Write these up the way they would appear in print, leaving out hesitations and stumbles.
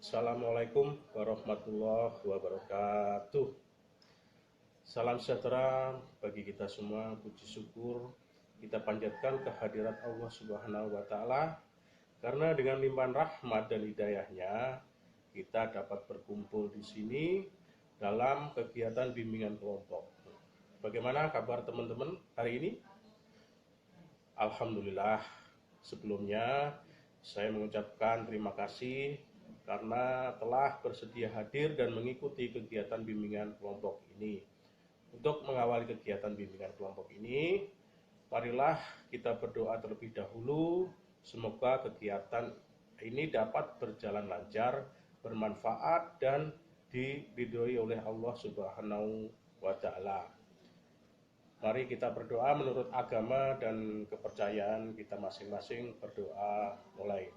Assalamualaikum warahmatullahi wabarakatuh. Salam sejahtera bagi kita semua. Puji syukur kita panjatkan kehadirat Allah Subhanahu wa Ta'ala, karena dengan limpahan rahmat dan hidayahnya kita dapat berkumpul di sini dalam kegiatan bimbingan kelompok. Bagaimana kabar teman-teman hari ini? Alhamdulillah. Sebelumnya saya mengucapkan terima kasih karena telah bersedia hadir dan mengikuti kegiatan bimbingan kelompok ini. Untuk mengawali kegiatan bimbingan kelompok ini, marilah kita berdoa terlebih dahulu. Semoga kegiatan ini dapat berjalan lancar, bermanfaat, dan diridhoi oleh Allah Subhanahu wa Ta'ala. Mari kita berdoa menurut agama dan kepercayaan kita masing-masing. Berdoa mulai.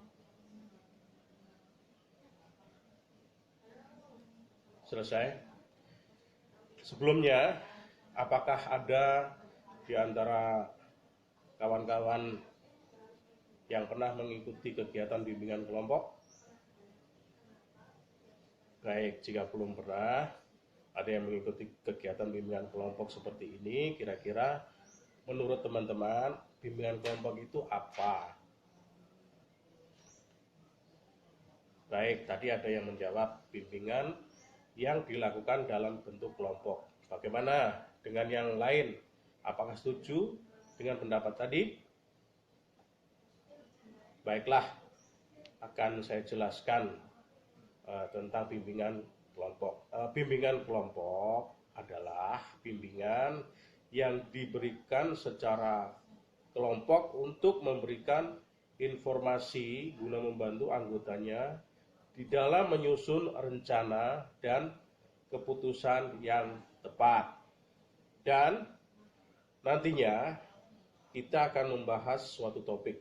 Selesai. Sebelumnya, apakah ada di antara kawan-kawan yang pernah mengikuti kegiatan bimbingan kelompok? Baik, jika belum pernah, ada yang mengikuti kegiatan bimbingan kelompok seperti ini, kira-kira menurut teman-teman, bimbingan kelompok itu apa? Baik, tadi ada yang menjawab bimbingan yang dilakukan dalam bentuk kelompok. Bagaimana dengan yang lain? Apakah setuju dengan pendapat tadi? Baiklah, akan saya jelaskan tentang bimbingan kelompok. Bimbingan kelompok adalah bimbingan yang diberikan secara kelompok untuk memberikan informasi guna membantu anggotanya di dalam menyusun rencana dan keputusan yang tepat. Dan nantinya kita akan membahas suatu topik.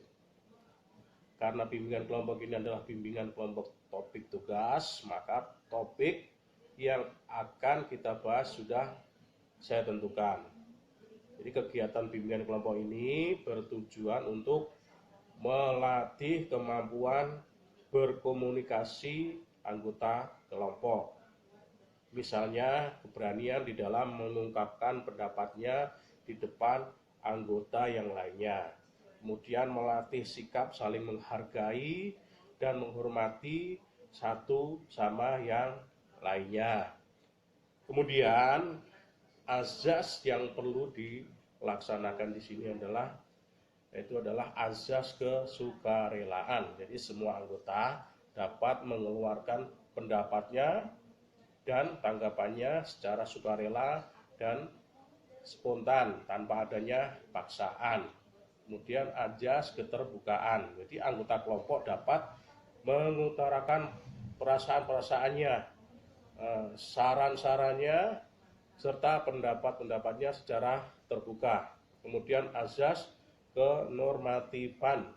Karena bimbingan kelompok ini adalah bimbingan kelompok topik tugas, maka topik yang akan kita bahas sudah saya tentukan. Jadi kegiatan bimbingan kelompok ini bertujuan untuk melatih kemampuan berkomunikasi anggota kelompok. Misalnya keberanian di dalam mengungkapkan pendapatnya di depan anggota yang lainnya. Kemudian melatih sikap saling menghargai dan menghormati satu sama yang lainnya. Kemudian azas yang perlu dilaksanakan di sini adalah azas kesukarelaan. Jadi semua anggota dapat mengeluarkan pendapatnya dan tanggapannya secara sukarela dan spontan tanpa adanya paksaan. Kemudian azas keterbukaan. Jadi anggota kelompok dapat mengutarakan perasaan-perasaannya, saran-sarannya, serta pendapat-pendapatnya secara terbuka. Kemudian azas kenormatifan,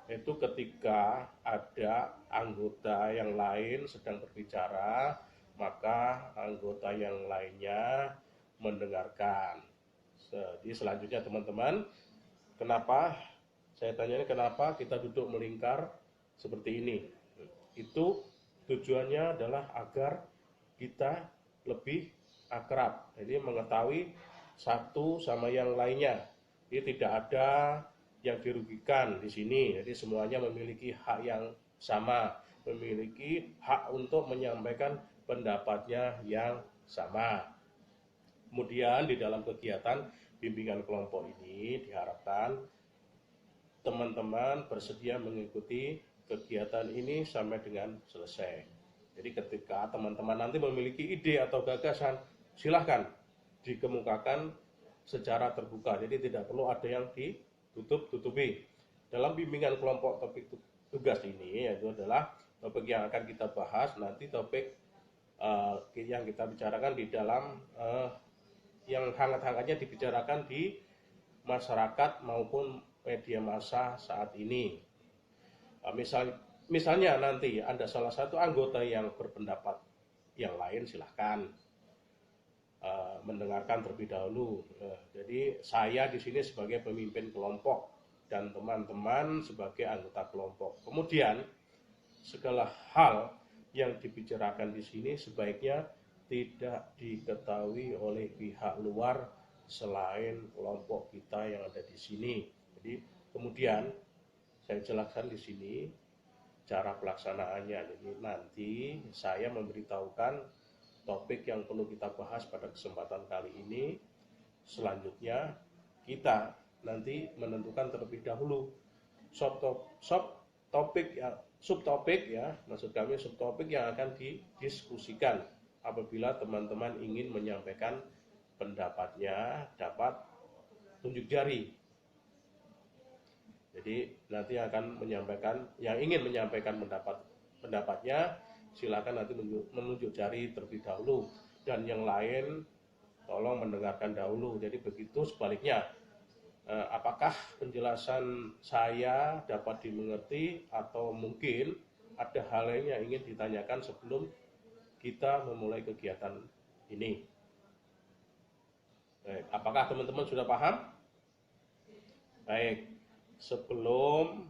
itu ketika ada anggota yang lain sedang berbicara, maka anggota yang lainnya mendengarkan. Jadi selanjutnya teman-teman, kenapa saya tanya ini, kenapa kita duduk melingkar seperti ini? Itu tujuannya adalah agar kita lebih akrab, jadi mengetahui satu sama yang lainnya. Jadi tidak ada yang dirugikan di sini. Jadi semuanya memiliki hak yang sama, memiliki hak untuk menyampaikan pendapatnya yang sama. Kemudian di dalam kegiatan bimbingan kelompok ini diharapkan teman-teman bersedia mengikuti kegiatan ini sampai dengan selesai. Jadi ketika teman-teman nanti memiliki ide atau gagasan, silahkan dikemukakan secara terbuka. Jadi tidak perlu ada yang ditutup-tutupi. Dalam bimbingan kelompok topik tugas ini, yaitu adalah topik yang akan kita bahas, nanti topik yang kita bicarakan di dalam yang hangat-hangatnya dibicarakan di masyarakat maupun media massa saat ini. Misalnya nanti ada salah satu anggota yang berpendapat yang lain, silahkan mendengarkan terlebih dahulu. Jadi saya di sini sebagai pemimpin kelompok dan teman-teman sebagai anggota kelompok. Kemudian segala hal yang dibicarakan di sini sebaiknya tidak diketahui oleh pihak luar selain kelompok kita yang ada di sini. Jadi kemudian saya jelaskan di sini cara pelaksanaannya. Jadi nanti saya memberitahukan topik yang perlu kita bahas pada kesempatan kali ini. Selanjutnya kita nanti menentukan terlebih dahulu subtopik ya, maksud kami subtopik yang akan didiskusikan apabila teman-teman ingin menyampaikan pendapatnya dapat tunjuk jari. Jadi nanti akan menyampaikan yang ingin menyampaikan pendapatnya silakan nanti menunjuk jari terlebih dahulu, dan yang lain tolong mendengarkan dahulu. Jadi begitu sebaliknya, apakah penjelasan saya dapat dimengerti atau mungkin ada hal lain yang ingin ditanyakan sebelum kita memulai kegiatan ini. Baik, apakah teman-teman sudah paham? Baik, sebelum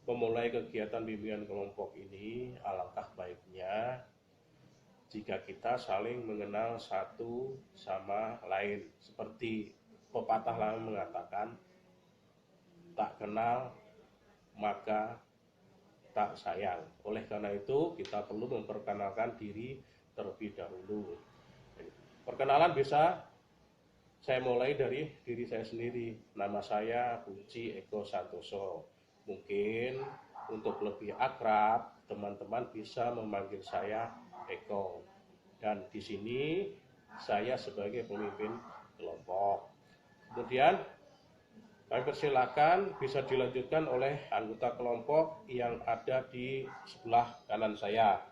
memulai kegiatan bimbingan kelompok ini, alangkah baiknya jika kita saling mengenal satu sama lain. Seperti pepatah lama mengatakan, tak kenal maka tak sayang. Oleh karena itu, kita perlu memperkenalkan diri terlebih dahulu. Perkenalan bisa saya mulai dari diri saya sendiri. Nama saya Puji Eko Santoso. Mungkin untuk lebih akrab, teman-teman bisa memanggil saya Eko. Dan di sini saya sebagai pemimpin kelompok. Kemudian kami persilakan bisa dilanjutkan oleh anggota kelompok yang ada di sebelah kanan saya.